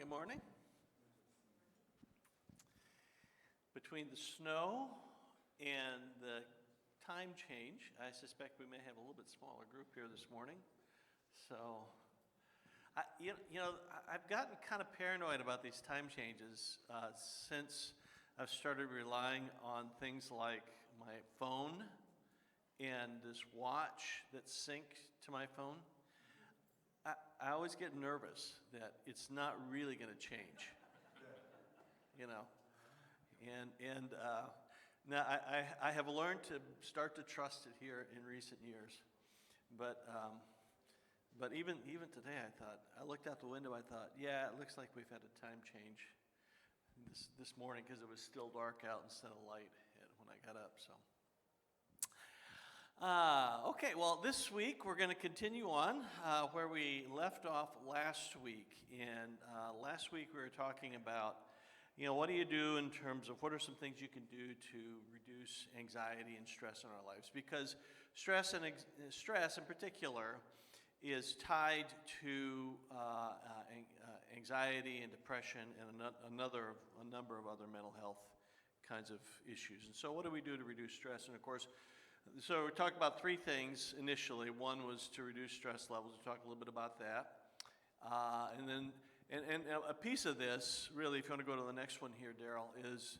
Good morning. Between the snow and the time change, I suspect we may have a little bit smaller group here this morning. So, I've gotten kind of paranoid about these time changes since I've started relying on things like my phone and this watch that sync to my phone. I always get nervous that it's not really going to change, and now I have learned to start to trust it here in recent years, but even today I looked out the window, I thought, yeah, it looks like we've had a time change this morning because it was still dark out instead of light when I got up, so. Okay, well, this week we're going to continue on where we left off last week. And last week we were talking about, what do you do in terms of what are some things you can do to reduce anxiety and stress in our lives? Because stress in particular is tied to anxiety and depression and a number of other mental health kinds of issues. And so what do we do to reduce stress? And of course, so we talked about three things initially. One was to reduce stress levels. We talked a little bit about that. And then a piece of this, really, if you want to go to the next one here, Daryl, is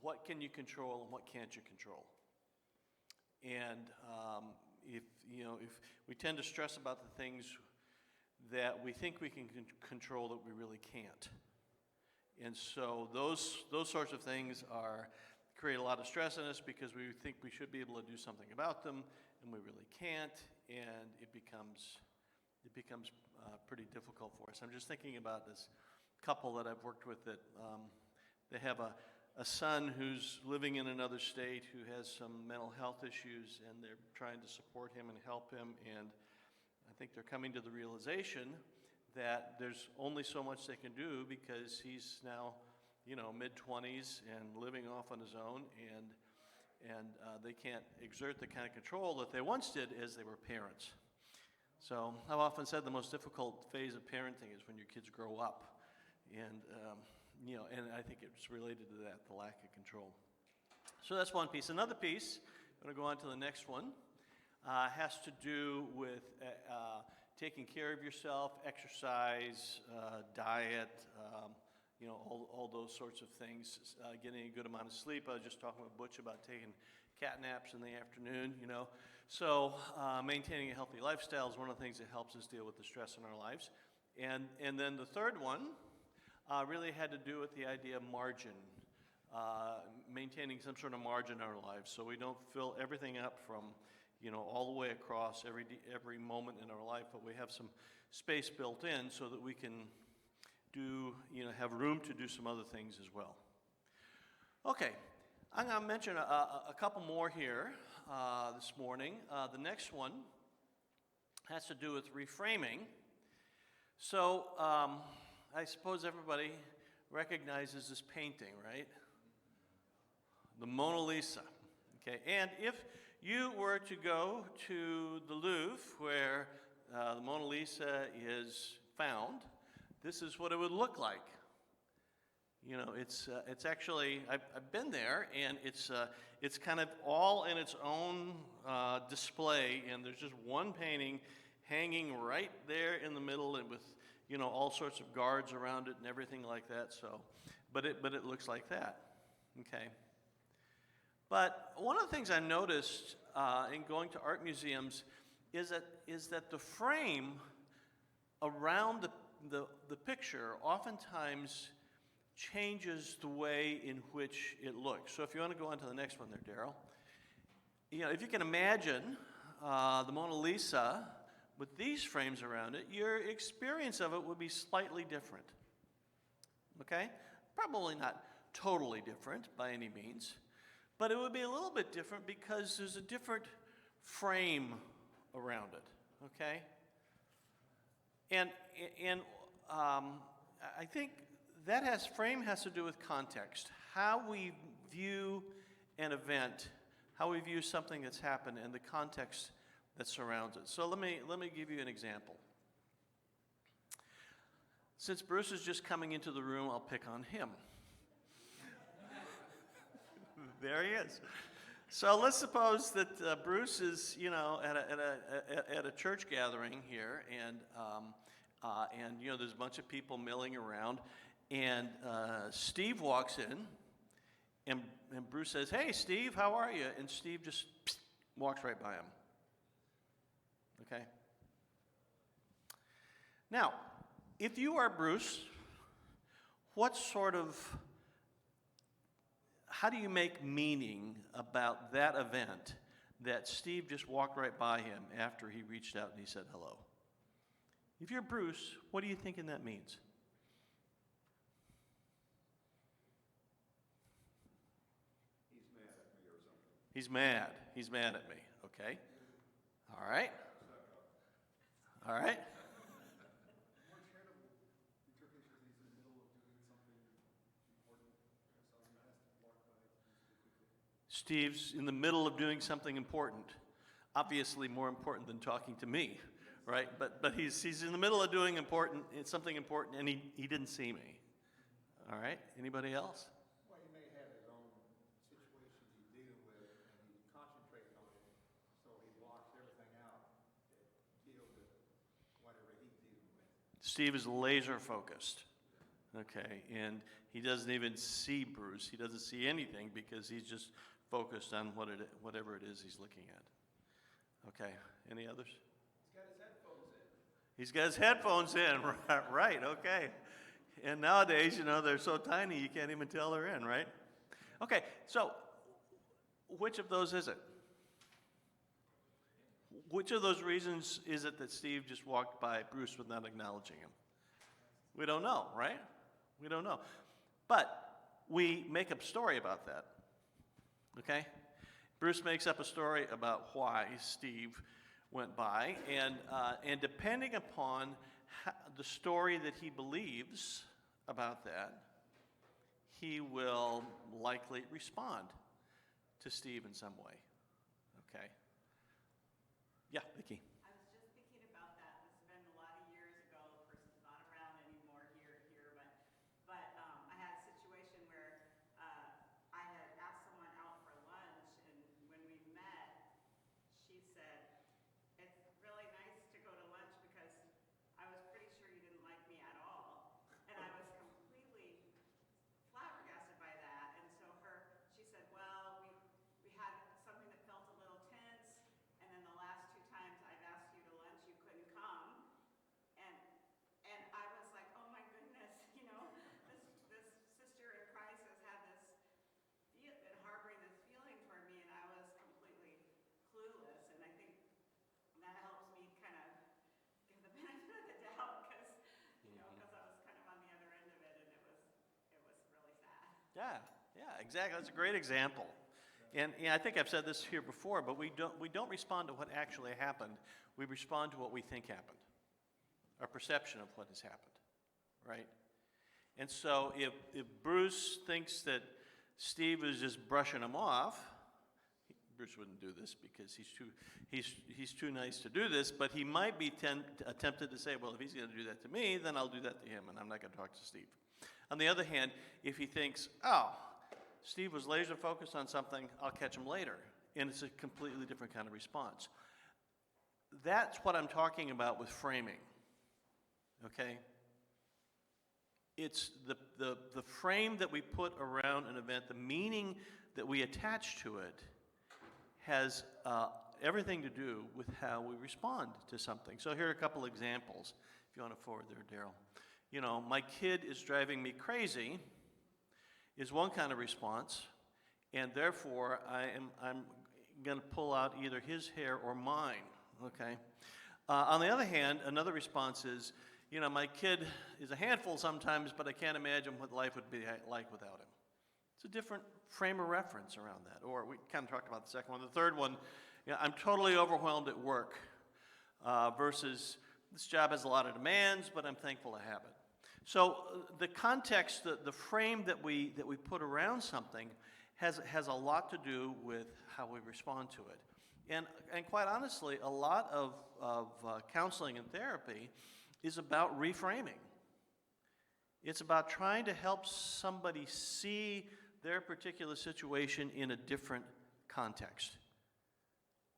what can you control and what can't you control? And if we tend to stress about the things that we think we can control that we really can't. And so those sorts of things create a lot of stress in us because we think we should be able to do something about them, and we really can't, and it becomes pretty difficult for us. I'm just thinking about this couple that I've worked with that they have a son who's living in another state who has some mental health issues, and they're trying to support him and help him, and I think they're coming to the realization that there's only so much they can do because he's now mid-20s and living off on his own, and they can't exert the kind of control that they once did as they were parents. So I've often said the most difficult phase of parenting is when your kids grow up, and I think it's related to that, the lack of control. So that's one piece. Another piece, I'm going to go on to the next one, has to do with taking care of yourself, exercise, diet, all those sorts of things, getting a good amount of sleep. I was just talking with Butch about taking cat naps in the afternoon, So maintaining a healthy lifestyle is one of the things that helps us deal with the stress in our lives. And then the third one really had to do with the idea of margin, maintaining some sort of margin in our lives so we don't fill everything up from, all the way across every moment in our life, but we have some space built in so that we can have room to do some other things as well. Okay, I'm going to mention a couple more here this morning. The next one has to do with reframing. So I suppose everybody recognizes this painting, right? The Mona Lisa. Okay, and if you were to go to the Louvre where the Mona Lisa is found, this is what it would look like. It's actually, I've been there, and it's kind of all in its own display, and there's just one painting hanging right there in the middle, and with all sorts of guards around it and everything like that. So, but it looks like that. Okay. But one of the things I noticed in going to art museums is that the frame around the picture oftentimes changes the way in which it looks. So if you want to go on to the next one there, Daryl. If you can imagine the Mona Lisa with these frames around it, your experience of it would be slightly different. Okay? Probably not totally different by any means, but it would be a little bit different because there's a different frame around it. Okay? And I think that frame has to do with context, how we view an event, how we view something that's happened, and the context that surrounds it. So let me give you an example. Since Bruce is just coming into the room, I'll pick on him. There he is. So let's suppose that Bruce is, at a church gathering here, and there's a bunch of people milling around, and Steve walks in, and Bruce says, "Hey, Steve, how are you?" And Steve just walks right by him. Okay? Now, if you are Bruce, how do you make meaning about that event that Steve just walked right by him after he reached out and he said hello? If you're Bruce, what are you thinking that means? He's mad at me or something. He's mad. He's mad at me. Okay. All right. All right. More charitable interpretation is in the middle of doing something important, so he has to walk by quickly. Steve's in the middle of doing something important. Obviously more important than talking to me, right? But he's in the middle of doing something important, and he didn't see me. All right? Anybody else? Well, he may have his own situations he's dealing with, and he's concentrating on it, so he blocks everything out that deals with whatever he's dealing with. Steve is laser focused. Okay, and he doesn't even see Bruce. He doesn't see anything because he's just focused on whatever it is he's looking at. Okay, any others? He's got his headphones in, right, okay. And nowadays, they're so tiny you can't even tell they're in, right? Okay, so which of those is it? Which of those reasons is it that Steve just walked by Bruce without acknowledging him? We don't know, right? We don't know. But we make up a story about that, okay? Bruce makes up a story about why Steve went by, and depending upon the story that he believes about that, he will likely respond to Steve in some way, okay? Yeah, Vicki. I was just thinking about that. This has been a lot of years ago. The person's not around anymore here, but I had a situation where I had asked someone out for lunch, and when we met, she said, "It's really nice to go to lunch because I was pretty sure you didn't like me at all." And I was completely flabbergasted by that. And so she said, "Well, we had something that felt a little tense, and then the last two times I've asked you to lunch, you couldn't come." And I was like, "Oh my goodness, this sister in Christ has had this been harboring this feeling toward me," and I was completely clueless. And I think that helps me kind of give the benefit of the doubt because I was kind of on the other end of it, and it was really sad. Yeah, exactly. That's a great example. And I think I've said this here before, but we don't respond to what actually happened. We respond to what we think happened, our perception of what has happened, right? And so if Bruce thinks that Steve is just brushing him off, Bruce wouldn't do this because he's too nice to do this, but he might be tempted to say, well, if he's going to do that to me, then I'll do that to him, and I'm not going to talk to Steve. On the other hand, if he thinks, oh, Steve was laser focused on something, I'll catch him later, and it's a completely different kind of response. That's what I'm talking about with framing, okay? It's the frame that we put around an event, the meaning that we attach to it has everything to do with how we respond to something. So here are a couple examples, if you want to forward there, Daryl. My kid is driving me crazy is one kind of response, and therefore I'm going to pull out either his hair or mine, okay? On the other hand, another response is, my kid is a handful sometimes, but I can't imagine what life would be like without him. It's a different frame of reference around that. Or we kind of talked about the second one. The third one, I'm totally overwhelmed at work versus this job has a lot of demands, but I'm thankful to have it. So the context, the frame that we put around something has a lot to do with how we respond to it. And quite honestly, a lot of counseling and therapy is about reframing. It's about trying to help somebody see their particular situation in a different context.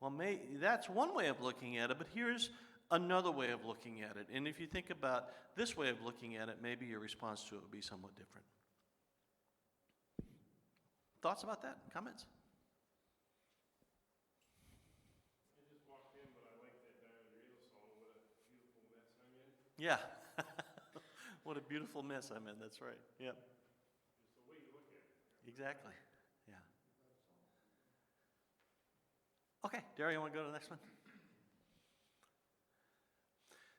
Well, that's one way of looking at it, but here's another way of looking at it. And if you think about this way of looking at it, maybe your response to it would be somewhat different. Thoughts about that? Comments? I just walked in, but I like that Diane Riddle song, What a Beautiful Mess I'm In. Yeah. What a beautiful mess I'm in. That's right. Yep. Just the way you look at it. Exactly. Yeah. Okay, Darryl, you want to go to the next one?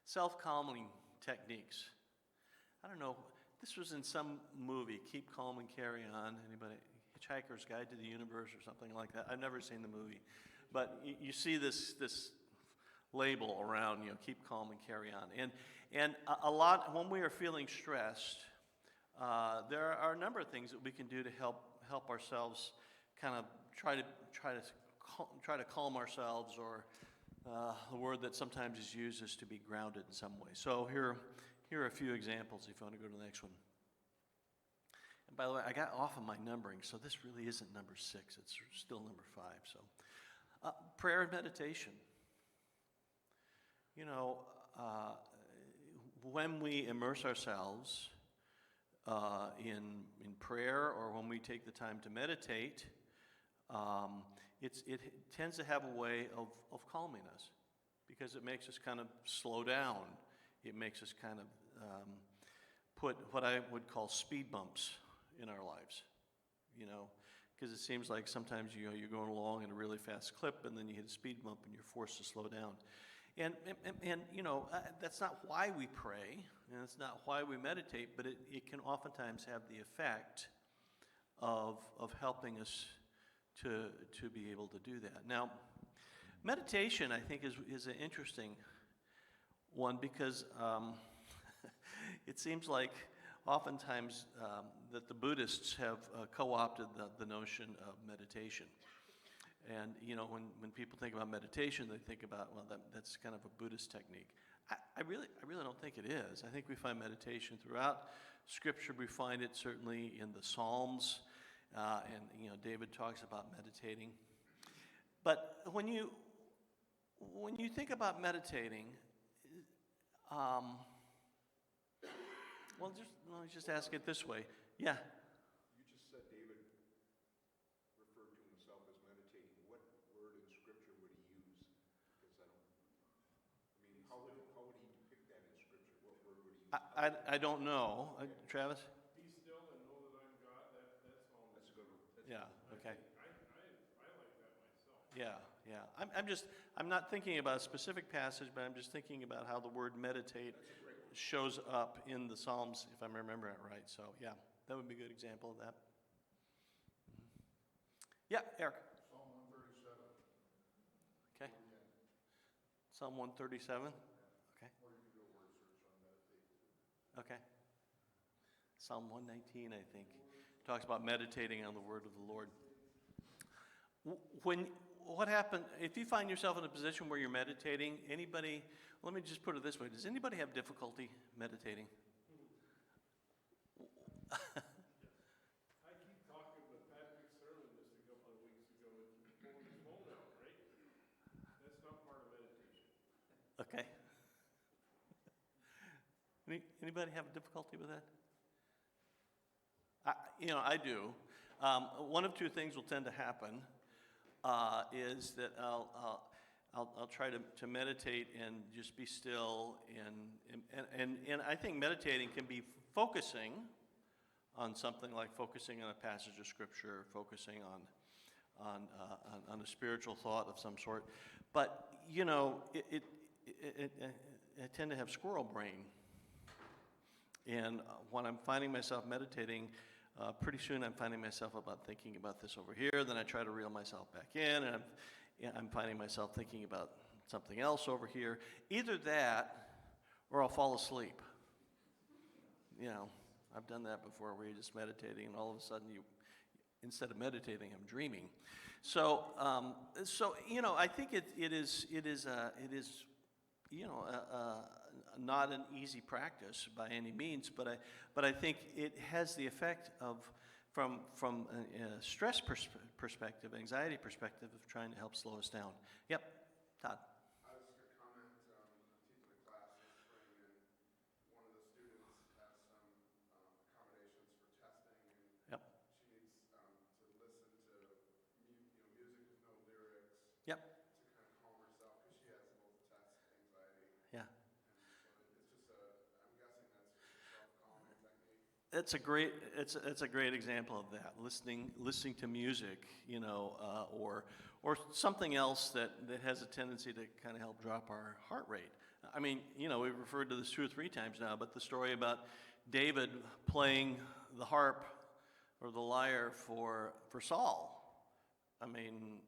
Self-calming techniques. I don't know. This was in some movie, Keep Calm and Carry On. Anybody? Hitchhiker's Guide to the Universe or something like that. I've never seen the movie. But you see this label around, keep calm and carry on. And a lot, when we are feeling stressed, there are a number of things that we can do to help ourselves kind of try to calm ourselves, or the word that sometimes is used is to be grounded in some way. So here are a few examples if you want to go to the next one. And by the way, I got off of my numbering, so this really isn't number 6. It's still number 5. So prayer and meditation. When we immerse ourselves in prayer, or when we take the time to meditate, it tends to have a way of calming us, because it makes us kind of slow down. It makes us kind of put what I would call speed bumps in our lives, because it seems like sometimes you're going along at a really fast clip, and then you hit a speed bump and you're forced to slow down. And that's not why we pray, and that's not why we meditate, but it can oftentimes have the effect of helping us to be able to do that. Now, meditation, I think, is an interesting one, because it seems like oftentimes that the Buddhists have co-opted the notion of meditation. And, when people think about meditation, they think about, well, that's kind of a Buddhist technique. I really don't think it is. I think we find meditation throughout Scripture. We find it certainly in the Psalms, and, David talks about meditating. But when you think about meditating, let me just ask it this way. Yeah. You just said David referred to himself as meditating. What word in Scripture would he use? Because how would he depict that in Scripture? What word would he use? I don't know. Travis? Be still and know that I'm God. That's all. That's a good one. Yeah, okay. I like that myself. Yeah. I'm not thinking about a specific passage, but I'm just thinking about how the word meditate shows up in the Psalms, if I'm remembering it right. So, yeah, that would be a good example of that. Yeah, Eric. Psalm 137. Okay. Psalm 137. Okay. Or you can do a word search on meditate. Okay. Psalm 119, I think, talks about meditating on the word of the Lord. What happened if you find yourself in a position where you're meditating? Anybody? Let me just put it this way: does anybody have difficulty meditating? I keep talking with Patrick's sermon just a couple of weeks ago and pulling his phone out, right? That's not part of meditation. Okay. Anybody have difficulty with that? I do. One of two things will tend to happen. Is that I'll try to meditate and just be still, and I think meditating can be focusing on something, like focusing on a passage of Scripture, focusing on a spiritual thought of some sort. But I tend to have squirrel brain, and when I'm finding myself meditating, pretty soon I'm finding myself thinking about this over here. Then I try to reel myself back in, and I'm finding myself thinking about something else over here. Either that, or I'll fall asleep. I've done that before, where you're just meditating, and all of a sudden instead of meditating, I'm dreaming. So I think it is not an easy practice by any means, but I think it has the effect of, from a stress perspective, anxiety perspective, of trying to help slow us down. Yep, Todd. I was just going to comment, I'm teaching a class this spring, and one of the students has some accommodations for testing, and Yep. she needs to listen to music with no lyrics Yep. to kind of calm herself, because she has both test anxiety, Yeah. and so it's just I'm guessing that's just a self-calming technique. It's a great example of that. Listening to music, or something else that has a tendency to kind of help drop our heart rate. I mean, we've referred to this 2 or 3 times now, but the story about David playing the harp or the lyre for Saul. I mean,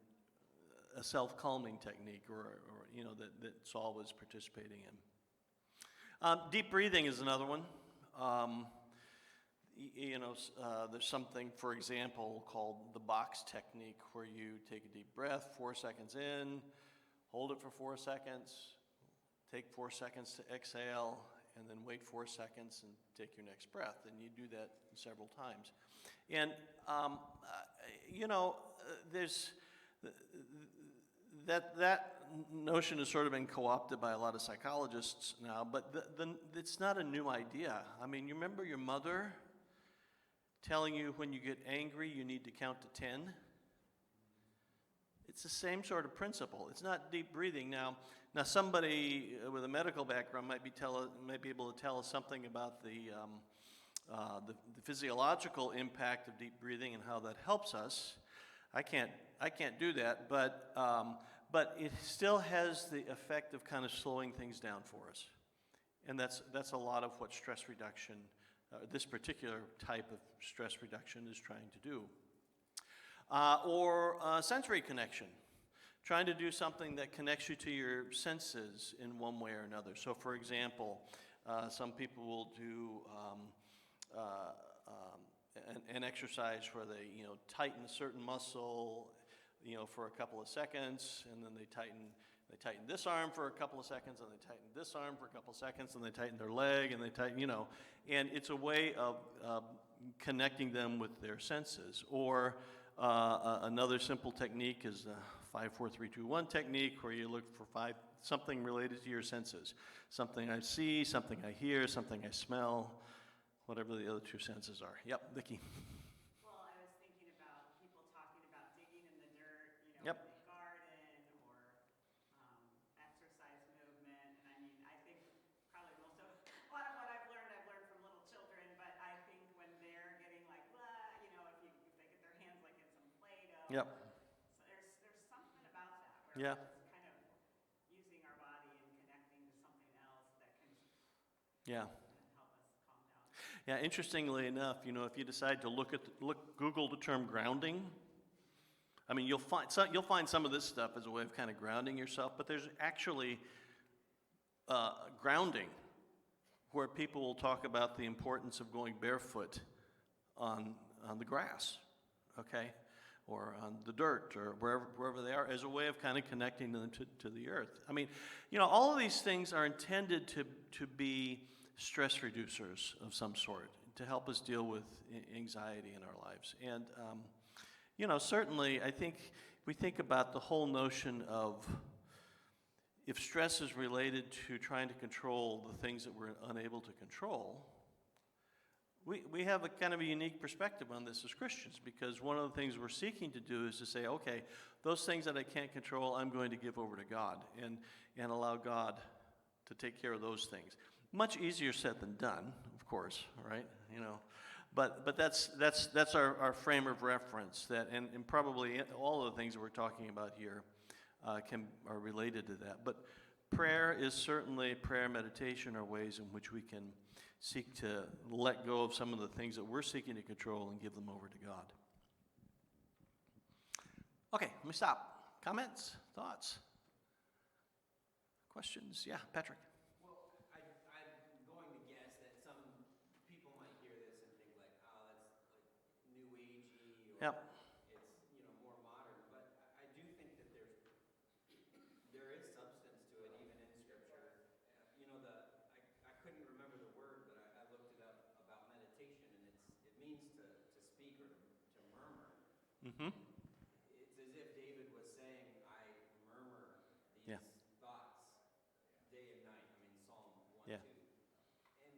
a self-calming technique, or that Saul was participating in. Deep breathing is another one. There's something, for example, called the box technique, where you take a deep breath, 4 seconds in, hold it for 4 seconds, take 4 seconds to exhale, and then wait 4 seconds and take your next breath. And you do that several times. And, there's that notion has sort of been co-opted by a lot of psychologists now, but it's not a new idea. I mean, you remember your mother telling you when you get angry you need to count to 10? It's the same sort of principle. It's not deep breathing. Now somebody with a medical background might be able to tell us something about the physiological impact of deep breathing and how that helps us. I can't do that, but it still has the effect of kind of slowing things down for us. And that's a lot of what stress reduction, this particular type of stress reduction, is trying to do. Or sensory connection, trying to do something that connects you to your senses in one way or another. So, for example, some people will do an exercise where they tighten a certain muscle for a couple of seconds, and then they tighten this arm for a couple of seconds, and they tighten this arm for a couple of seconds, and they tighten their leg, and they tighten, and it's a way of connecting them with their senses. Or another simple technique is the 5, 4, 3, 2, 1 technique, where you look for something related to your senses. Something I see, something I hear, something I smell, whatever the other 2 senses are. Yep, Vicki. Well, I was thinking about people talking about digging in the dirt, Yep. in the garden, or exercise movement. And I mean, I think probably a lot of what I've learned from little children. But I think when they're getting like, blah, if they get their hands like in some Play-Doh. Yep. So there's something about that where Yeah. we're just kind of using our body and connecting to something else that can Yeah. help us calm down. Yeah, interestingly enough, if you decide to Google the term grounding, I mean, you'll find some of this stuff as a way of kind of grounding yourself, but there's actually grounding, where people will talk about the importance of going barefoot on the grass, okay, or on the dirt, or wherever they are, as a way of kind of connecting them to the earth. I mean, all of these things are intended to be stress reducers of some sort, to help us deal with anxiety in our lives. And certainly, I think we think about the whole notion of, if stress is related to trying to control the things that we're unable to control, we have a kind of a unique perspective on this as Christians, because one of the things we're seeking to do is to say, okay, those things that I can't control, I'm going to give over to God and allow God to take care of those things. Much easier said than done, of course, right? But that's our frame of reference, and probably all of the things that we're talking about here are related to that. But prayer, meditation, are ways in which we can seek to let go of some of the things that we're seeking to control and give them over to God. Okay, let me stop. Comments? Thoughts? Questions? Yeah, Patrick. Well, I'm going to guess that some people might hear this and think like, oh, that's like new agey, or Yep. it's more modern. But I do think that there is substance to it, even in Scripture. means to speak or to murmur. Mm-hmm. It's as if David was saying, I murmur Yeah. these thoughts day and night. I mean, Psalm 1, Yeah. 2. And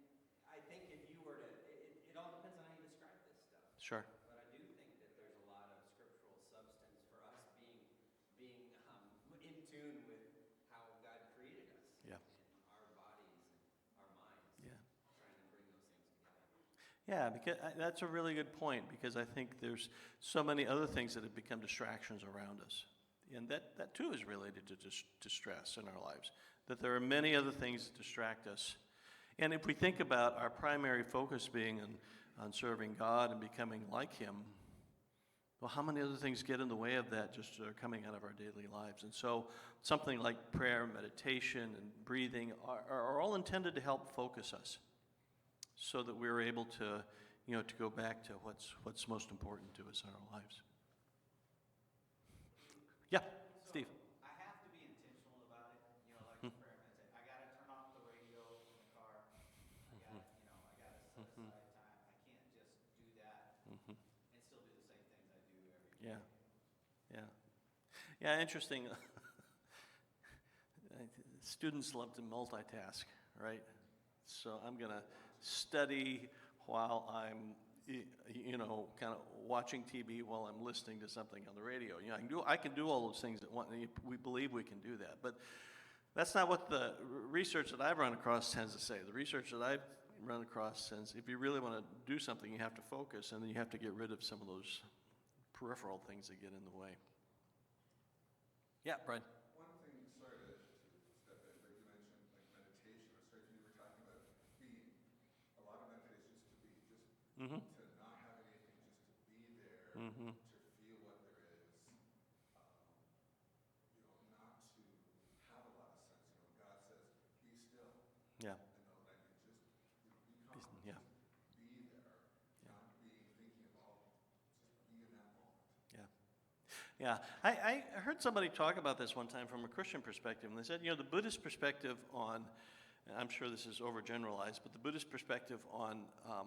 I think if you were to, it all depends on how you describe this stuff. Sure. But I do think that there's a lot of scriptural substance for us being in tune with how God created us. Yeah. And our bodies and our minds. Yeah. Trying to bring those things together. Yeah, because that's a really good point, because I think there's so many other things that have become distractions around us. And that too is related to stress in our lives, that there are many other things that distract us. And if we think about our primary focus being on serving God and becoming like Him, well, how many other things get in the way of that just are coming out of our daily lives? And so something like prayer, meditation, and breathing are all intended to help focus us so that we're able to, to go back to what's most important to us in our lives. Yeah, Steve. I have to be intentional about it, like the prayer meditation. I gotta turn off the radio in the car. I gotta set aside time. I can't just do that and still do the same things I do every day. Yeah. Yeah, interesting. Students love to multitask, right? So I'm going to study while I'm, kind of watching TV while I'm listening to something on the radio. I can do all those things at once. We believe we can do that, but that's not what the research that I've run across tends to say. The research that I've run across says if you really want to do something, you have to focus, and then you have to get rid of some of those peripheral things that get in the way. Yeah, Brian. One thing, sorry to step in, but you mentioned like meditation. I was sorry you were talking about being. A lot of meditation is to be just Mm-hmm. to not have anything, just to be there, Mm-hmm. to feel what there is. Not to have a lot of sense. God says, "Be still." Yeah. Just be calm. Yeah. Just be there, not be thinking about. Just be in that moment. Yeah, I heard somebody talk about this one time from a Christian perspective, and they said, the Buddhist perspective on, and I'm sure this is overgeneralized, but the Buddhist perspective on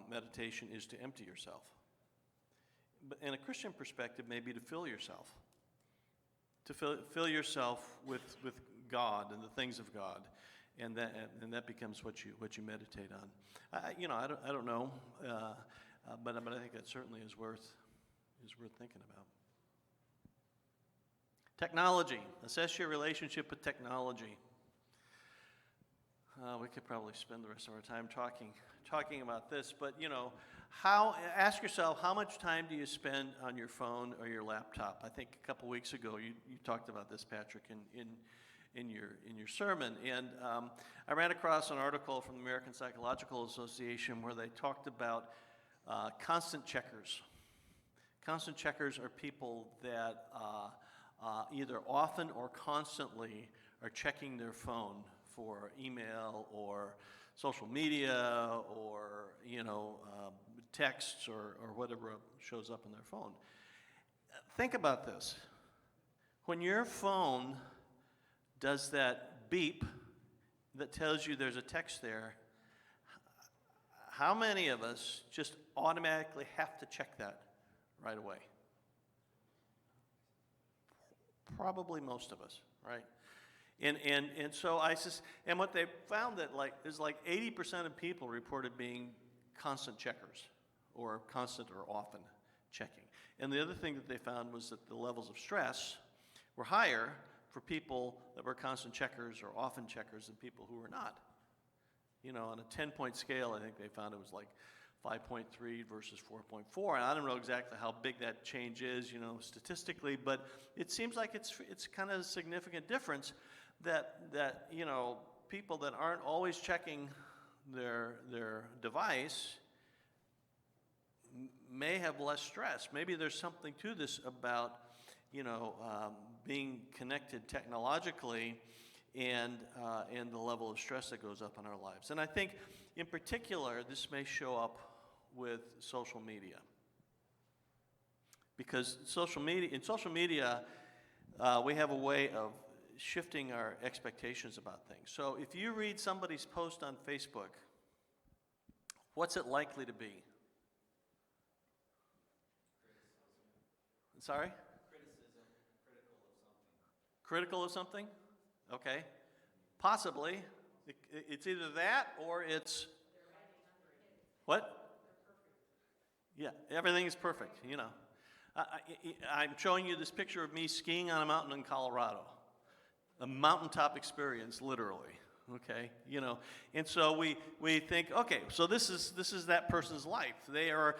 meditation is to empty yourself. But in a Christian perspective, maybe to fill yourself, to fill yourself with God and the things of God, and that becomes what you meditate on. I don't know, but I think that certainly is worth thinking about. Technology. Assess your relationship with technology. We could probably spend the rest of our time talking about this, but ask yourself, how much time do you spend on your phone or your laptop? I think a couple weeks ago you talked about this, Patrick, in your sermon, and I ran across an article from the American Psychological Association where they talked about constant checkers. Constant checkers are people that either often or constantly are checking their phone for email or social media or texts or whatever shows up on their phone. Think about this. When your phone does that beep that tells you there's a text there, how many of us just automatically have to check that right away? Probably most of us, right? And so and what they found that is 80% of people reported being constant checkers or constant or often checking. And the other thing that they found was that the levels of stress were higher for people that were constant checkers or often checkers than people who were not. On a 10-point scale, I think they found it was 5.3 versus 4.4, and I don't know exactly how big that change is, statistically, but it seems like it's kind of a significant difference that people that aren't always checking their device may have less stress. Maybe there's something to this about being connected technologically and the level of stress that goes up in our lives. And I think in particular this may show up with social media, because in social media we have a way of shifting our expectations about things. So if you read somebody's post on Facebook, what's it likely to be? Sorry? Criticism, critical of something. Critical of something? Okay. Possibly. It's either that or it's what? Yeah, everything is perfect, you know. I'm showing you this picture of me skiing on a mountain in Colorado. A mountaintop experience, literally. Okay, you know, and so we think, okay, so this is that person's life. They are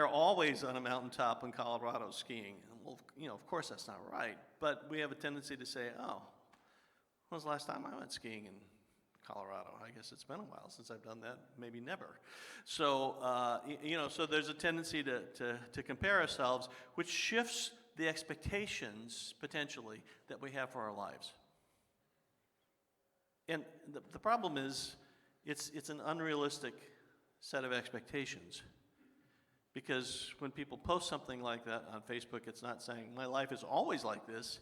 always on a mountaintop in Colorado skiing. Well, you know, of course that's not right. But we have a tendency to say, oh, when was the last time I went skiing in Colorado? I guess it's been a while since I've done that. Maybe never. So you know, so there's a tendency to compare ourselves, which shifts the expectations potentially that we have for our lives. And the problem is, it's an unrealistic set of expectations. Because when people post something like that on Facebook, it's not saying, my life is always like this.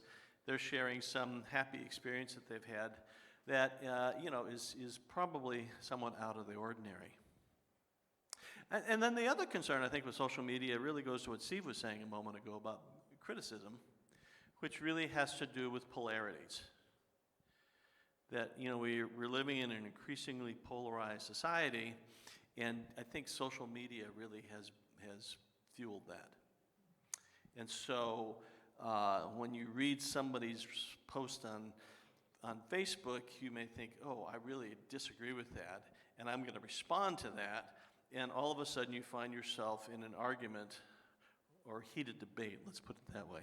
They're sharing some happy experience that they've had that, you know, is probably somewhat out of the ordinary. And then the other concern, I think, with social media really goes to what Steve was saying a moment ago about criticism, which really has to do with polarities. That, you know, we're living in an increasingly polarized society, and I think social media really has fueled that. And so when you read somebody's post on Facebook, you may think, oh, I really disagree with that, and I'm going to respond to that, and all of a sudden you find yourself in an argument or heated debate, let's put it that way,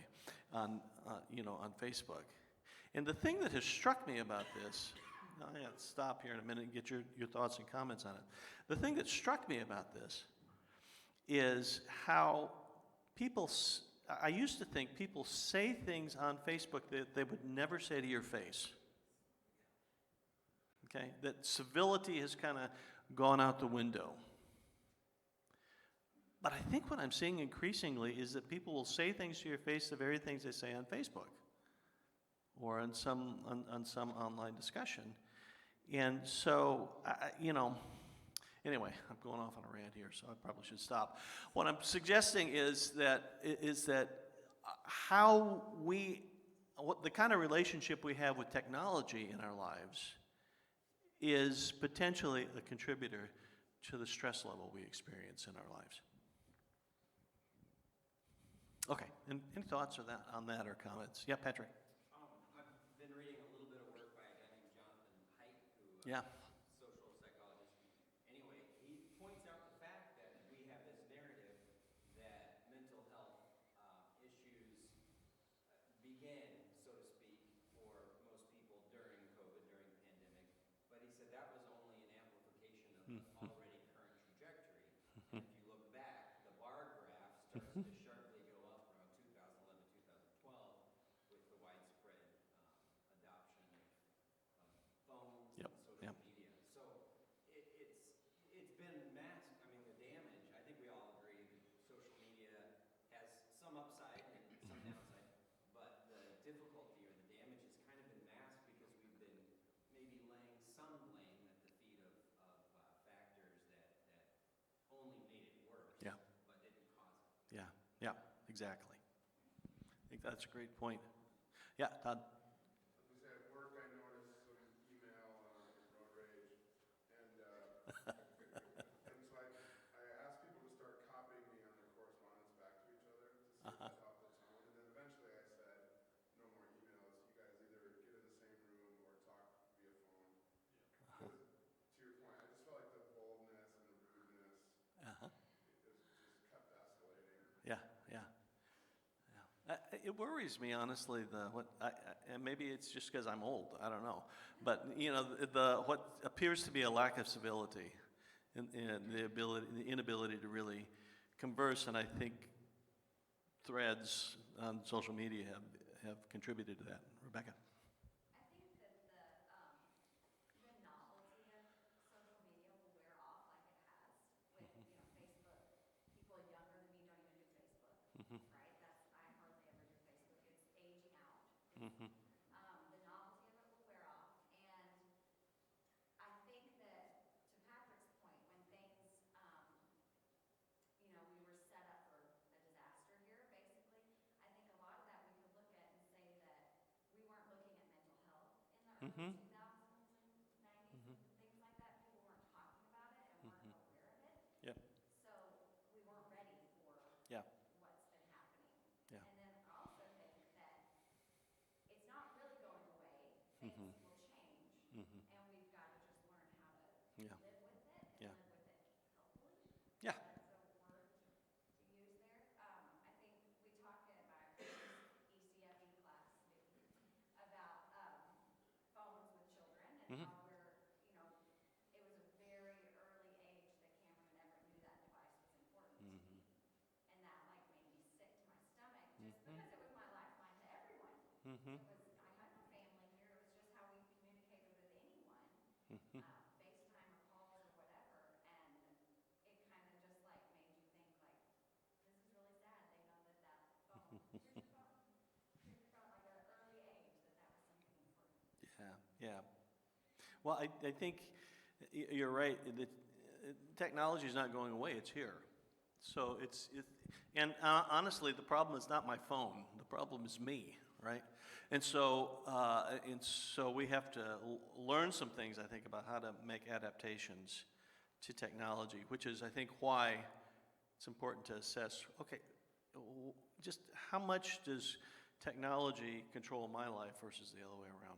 you know, on Facebook. And the thing that has struck me about this, I got to stop here in a minute and get your thoughts and comments on it. The thing that struck me about this is how people, I used to think people say things on Facebook that they would never say to your face. Okay? That civility has kind of gone out the window. But I think what I'm seeing increasingly is that people will say things to your face, the very things they say on Facebook or on some online discussion. And so, you know, anyway, I'm going off on a rant here, so I probably should stop. What I'm suggesting is that what the kind of relationship we have with technology in our lives is potentially a contributor to the stress level we experience in our lives. Okay, any thoughts on that or comments? Yeah, Patrick. I've been reading a little bit of work by a guy named Jonathan Haidt, who Yeah. social psychologist. Anyway, he points out the fact that we have this narrative that mental health issues began, so to speak, for most people during COVID, during the pandemic. But he said that was only an amplification of the already current trajectory. And if you look back, the bar graph starts to sharply go up around 2011, 2012 with the widespread adoption of phones Yep, and social yep. media. So it's been masked. I mean, the damage, I think we all agree that social media has some upside and some downside, but the difficulty or the damage has kind of been masked because we've been maybe laying some blame at the feet of factors that only made it worse, Yeah. but didn't cause it. Yeah, exactly. I think that's a great point. Yeah, Todd. Because at work, I noticed some email road rage, and and so I asked people to start copying me on their correspondence back to each other to see if that helped the tone. And then eventually I said, no more emails. You guys either get in the same room or talk via phone. Because, to your point, I just felt like the boldness and the rudeness just kept escalating. Yeah. It worries me, honestly, and maybe it's just because I'm old, I don't know. But, you know, what appears to be a lack of civility and the inability to really converse, and I think threads on social media have contributed to that. Rebecca? I think that the novelty of social media will wear off like it has with, you know, Facebook. People younger than me don't even do Facebook, right? I hardly ever do Facebook. It's aging out. The novelty of it will wear off, and I think that, to Patrick's point, when things, you know, we were set up for a disaster here, basically. I 2000s and 90s and things like that, people weren't talking about it and weren't aware of it. Yep. So we weren't ready for Yeah. what's been happening. Yeah. And then I also think that it's not really going away. Things will change, and we've got to just learn how to Yeah. live with it and Yeah. live with it healthily. Yeah. That's a word to use there. I think we talked in my ECFE class, Vicki, about phones with children and how we're, you know, it was a very early age that Cameron never knew that device was important to me. And that like made me sick to my stomach just because it was my lifeline to everyone. It was, I had no family here. It was just how we communicated with anyone, FaceTime or calls or whatever. And it kind of just like made you think like, this is really sad. They know that that phone, here's your phone. Here's your phone, like at an early age that was something important. Yeah. Well, I think you're right. The technology is not going away. It's here. So and honestly, the problem is not my phone. The problem is me, right? And so we have to learn some things, I think, about how to make adaptations to technology, which is, I think, why it's important to assess, okay, just how much does technology control my life versus the other way around?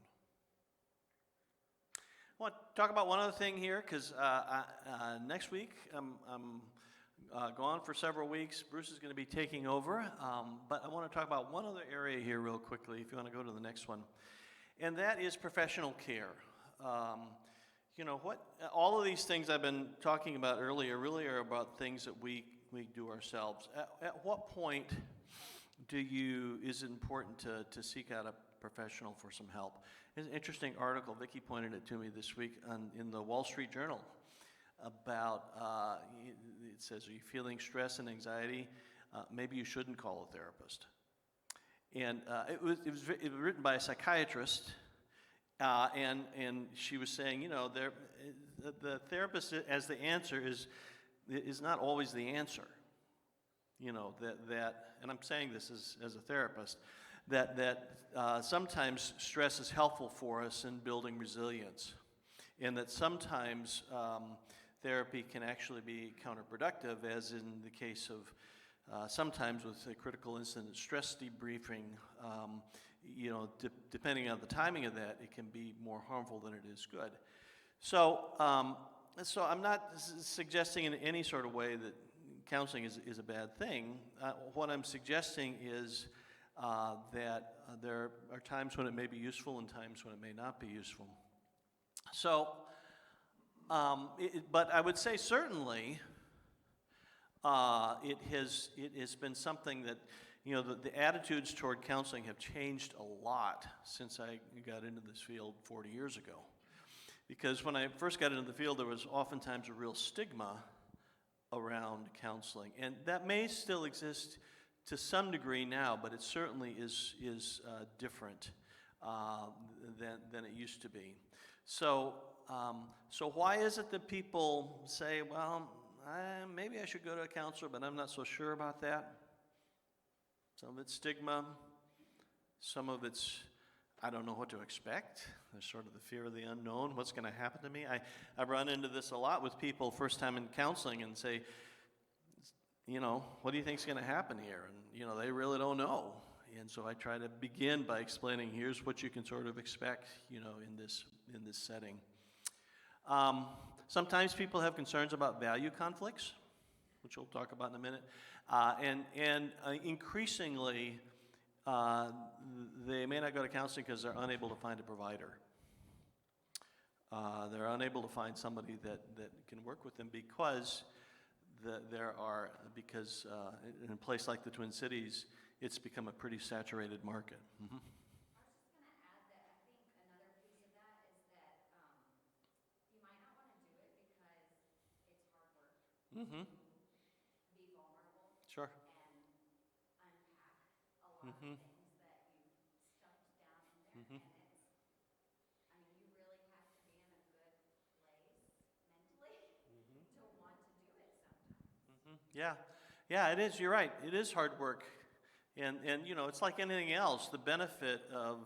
I want to talk about one other thing here, because next week I'm gone for several weeks. Bruce is going to be taking over, but I want to talk about one other area here real quickly, if you want to go to the next one, and that is professional care. You know, all of these things I've been talking about earlier really are about things that we do ourselves. At what point is it important to seek out a professional for some help? There's an interesting article, Vicki pointed it to me this week in the Wall Street Journal about, it says, are you feeling stress and anxiety? Maybe you shouldn't call a therapist. And it was written by a psychiatrist, and she was saying, you know, the therapist as the answer is not always the answer. You know, and I'm saying this as a therapist, that sometimes stress is helpful for us in building resilience, and that sometimes therapy can actually be counterproductive, as in the case of sometimes with a critical incident stress debriefing. You know, depending on the timing of that, it can be more harmful than it is good. So I'm not suggesting in any sort of way that counseling is a bad thing. What I'm suggesting is that there are times when it may be useful and times when it may not be useful. So, but I would say certainly it has been something that, you know, the attitudes toward counseling have changed a lot since I got into this field 40 years ago. Because when I first got into the field, there was oftentimes a real stigma around counseling. And that may still exist to some degree now, but it certainly is different than it used to be. So why is it that people say, well, maybe I should go to a counselor, but I'm not so sure about that? Some of it's stigma. Some of it's, I don't know what to expect. There's sort of the fear of the unknown. What's going to happen to me? I run into this a lot with people first time in counseling and say, you know, what do you think is going to happen here? And, you know, they really don't know. And so I try to begin by explaining, here's what you can sort of expect, you know, in this setting. Sometimes people have concerns about value conflicts, which we'll talk about in a minute. And increasingly, they may not go to counseling because they're unable to find a provider. They're unable to find somebody that can work with them because in a place like the Twin Cities, it's become a pretty saturated market. Mm-hmm. I was just going to add that I think another piece of that is that you might not want to do it because it's hard work Mm-hmm. to be vulnerable Sure. and unpack a lot of things that you've stuffed down in there. And it's, I mean, you really have to be in a good place mentally to want to do it sometimes. Yeah, it is. You're right. It is hard work. And you know, it's like anything else. The benefit of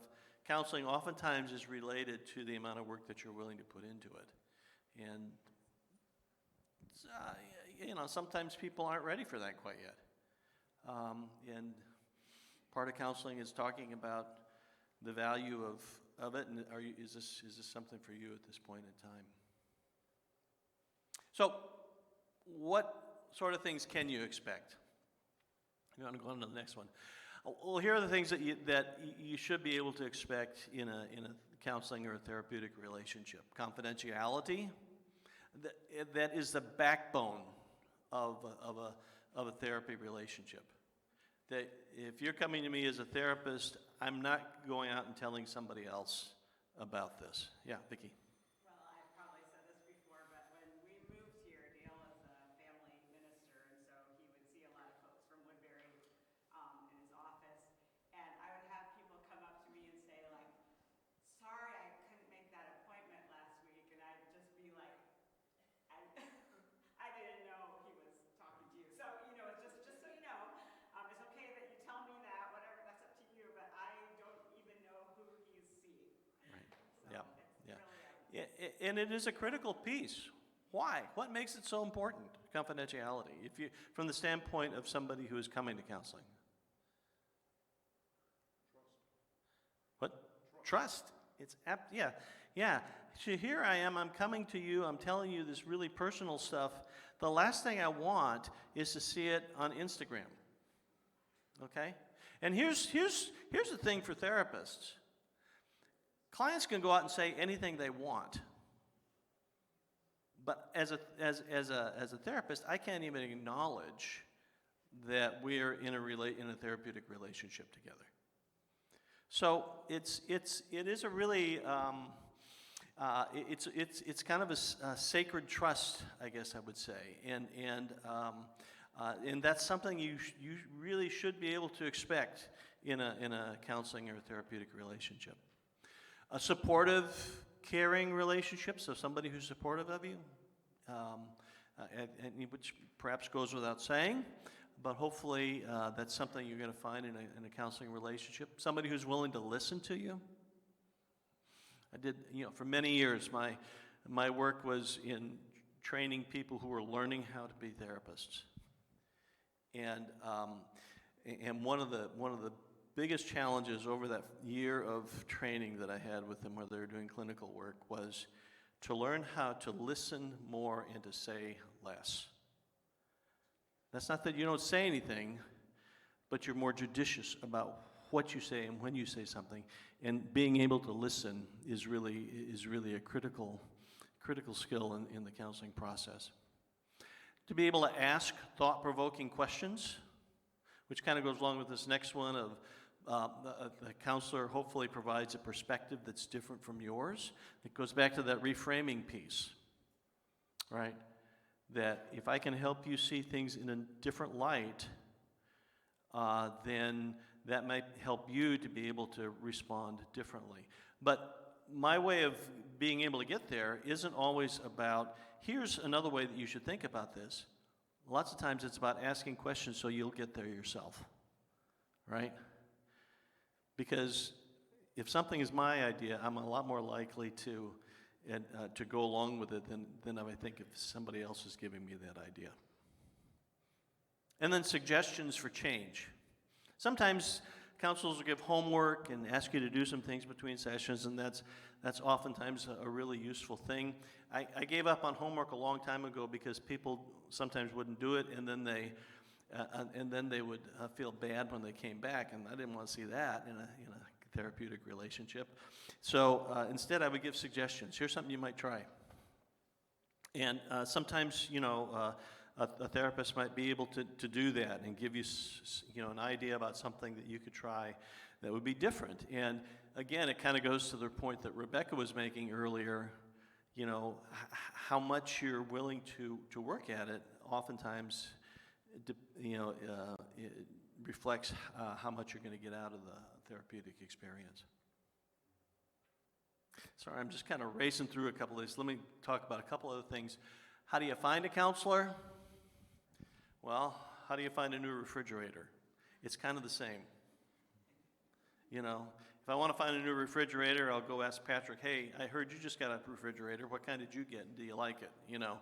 counseling oftentimes is related to the amount of work that you're willing to put into it. And, sometimes people aren't ready for that quite yet. And part of counseling is talking about the value of it, and is this something for you at this point in time? So, what sort of things can you expect? You want to go on to the next one? Well, here are the things that you should be able to expect in a counseling or a therapeutic relationship. Confidentiality, that is the backbone of a therapy relationship. That if you're coming to me as a therapist, I'm not going out and telling somebody else about this. Yeah, Vicki. Well, I've probably said this before, but when we moved here, Dale is a family minister, and so he would see a lot of folks from Woodbury in his office. And I would have people come up to me and say, like, sorry, I couldn't make that appointment last week. And I'd just be like, I didn't know he was talking to you. So, it's just so you know, it's okay that you tell me that, whatever, that's up to you, but I don't even know who he's seeing. Right. So Yeah. it's Yeah. really, And it is a critical piece. Why? What makes it so important? Confidentiality. From the standpoint of somebody who is coming to counseling. What? Trust. Yeah. So here I am, I'm coming to you, I'm telling you this really personal stuff. The last thing I want is to see it on Instagram. Okay? And here's the thing for therapists. Clients can go out and say anything they want. But as a therapist, I can't even acknowledge that we're in a therapeutic relationship together. So it is a really it's kind of a sacred trust, I guess I would say, and that's something you really should be able to expect in a counseling or a therapeutic relationship. A supportive, caring relationship, so somebody who's supportive of you, and which perhaps goes without saying. But hopefully that's something you're going to find in a counseling relationship. Somebody who's willing to listen to you. I did, for many years, my work was in training people who were learning how to be therapists. And one of the biggest challenges over that year of training that I had with them, where they were doing clinical work, was to learn how to listen more and to say less. That's not that you don't say anything, but you're more judicious about what you say and when you say something. And being able to listen is really a critical skill in the counseling process. To be able to ask thought-provoking questions, which kind of goes along with this next one of the counselor hopefully provides a perspective that's different from yours. It goes back to that reframing piece, right? That if I can help you see things in a different light, then that might help you to be able to respond differently. But my way of being able to get there isn't always about, here's another way that you should think about this. Lots of times it's about asking questions so you'll get there yourself, right? Because if something is my idea, I'm a lot more likely to go along with it than I think if somebody else is giving me that idea. And then suggestions for change. Sometimes counselors will give homework and ask you to do some things between sessions, and that's oftentimes a really useful thing. I gave up on homework a long time ago because people sometimes wouldn't do it, and then they would feel bad when they came back, and I didn't want to see that in a therapeutic relationship. So instead, I would give suggestions. Here's something you might try. And sometimes, a therapist might be able to do that and give you, an idea about something that you could try that would be different. And again, it kind of goes to the point that Rebecca was making earlier. How much you're willing to work at it. Oftentimes, it reflects how much you're going to get out of the therapeutic experience. Sorry, I'm just kind of racing through a couple of these. Let me talk about a couple other things. How do you find a counselor? Well, how do you find a new refrigerator? It's kind of the same. If If I want to find a new refrigerator, I'll go ask Patrick, hey, I heard you just got a refrigerator. What kind did you get? Do you like it? You know,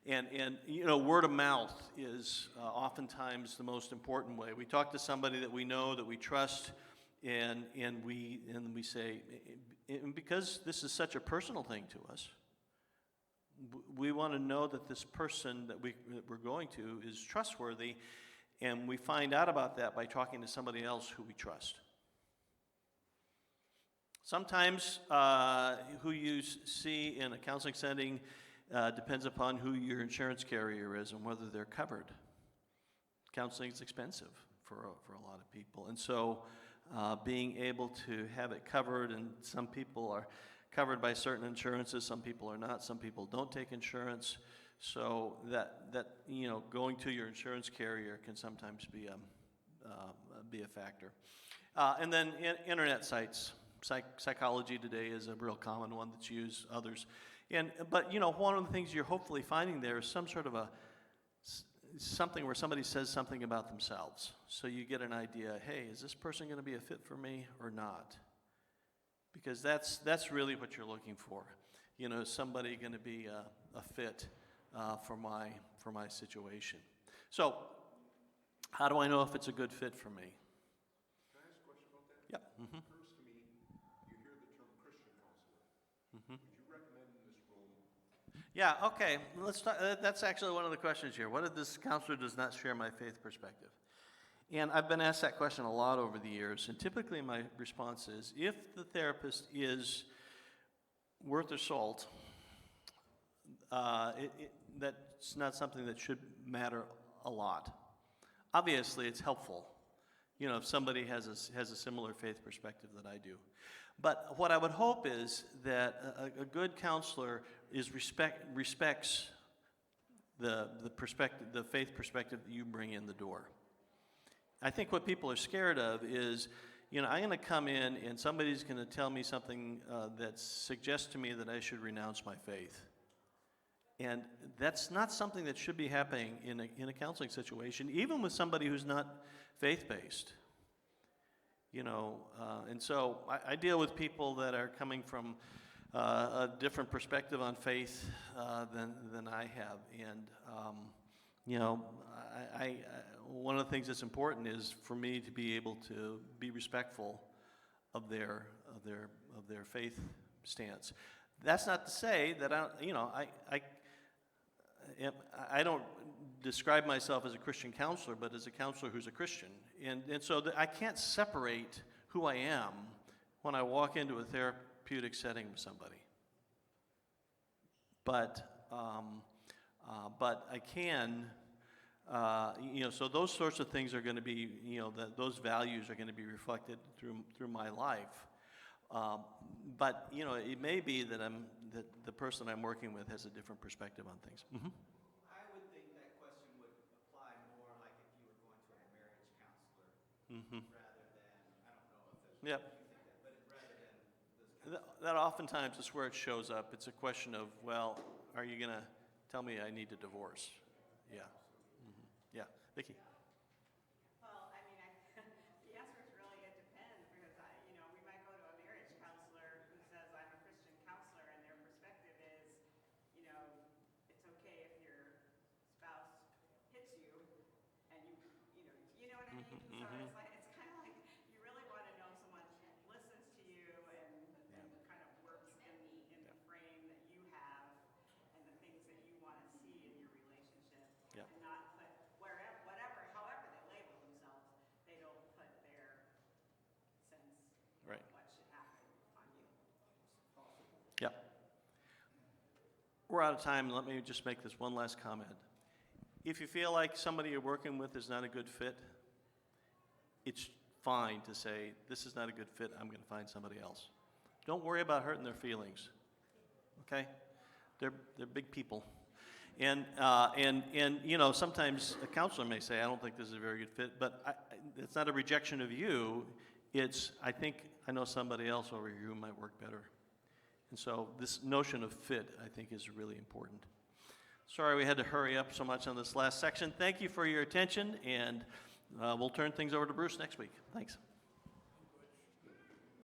and you know, word of mouth is oftentimes the most important way. We talk to somebody that we know, that we trust, and we say, and because this is such a personal thing to us, we want to know that this person that we're going to is trustworthy, and we find out about that by talking to somebody else who we trust. Sometimes who you see in a counseling setting depends upon who your insurance carrier is and whether they're covered. Counseling is expensive for a lot of people, and so being able to have it covered, and some people are covered by certain insurances, some people are not, some people don't take insurance, so that you know, going to your insurance carrier can sometimes be a factor. And then internet sites. Psychology Today is a real common one that's used, others. But you know, one of the things you're hopefully finding there is some sort of something where somebody says something about themselves. So you get an idea, hey, is this person going to be a fit for me or not? Because that's really what you're looking for. You know, is somebody going to be a fit for my situation? So how do I know if it's a good fit for me? Can I ask a question about that? Yep. Mm-hmm. Occurs to me, you hear the term Christian counselor. Mm-hmm. Would you recommend in this room? Yeah, okay. Let's talk, that's actually one of the questions here. What if this counselor does not share my faith perspective? And I've been asked that question a lot over the years, and typically my response is, if the therapist is worth their salt, that's not something that should matter a lot. Obviously, it's helpful, you know, if somebody has a similar faith perspective that I do. But what I would hope is that a good counselor respects the perspective, the faith perspective that you bring in the door. I think what people are scared of is, you know, I'm going to come in and somebody's going to tell me something that suggests to me that I should renounce my faith. And that's not something that should be happening in a counseling situation, even with somebody who's not faith-based. You know, and so I deal with people that are coming from a different perspective on faith than I have. And, you know, one of the things that's important is for me to be able to be respectful of their faith stance. That's not to say that I don't describe myself as a Christian counselor, but as a counselor who's a Christian. And so I can't separate who I am when I walk into a therapeutic setting with somebody. But I can, you know, so those sorts of things are going to be, you know, those values are going to be reflected through my life. But, you know, it may be that the person I'm working with has a different perspective on things. Mm-hmm. I would think that question would apply more like if you were going to a marriage counselor Mm-hmm. rather than, I don't know if that's, Yep. you think that, but rather than this counselor. That oftentimes is where it shows up. It's a question of, well, are you going to tell me I need a divorce? Yeah. Mm-hmm. Yeah. Vicki. Well, I mean, the answer is really, it depends, because you know, we might go to a marriage counselor who says, I'm a Christian counselor, and their perspective is, you know, it's okay if your spouse hits you, and you know what I mean? So it's like, it's kind of like, you really want to know someone listens to you and kind of works in the frame that you have and the things that you want to see in your relationship, Yeah. and not put however they label themselves, they don't put their sense Right. of what should happen on you. Yeah. We're out of time. Let me just make this one last comment. If you feel like somebody you're working with is not a good fit, it's fine to say, this is not a good fit, I'm going to find somebody else. Don't worry about hurting their feelings, okay? They're big people. And you know, sometimes a counselor may say, I don't think this is a very good fit, but it's not a rejection of you. It's, I think I know somebody else over here who might work better. And so this notion of fit, I think, is really important. Sorry we had to hurry up so much on this last section. Thank you for your attention, and we'll turn things over to Bruce next week. Thanks.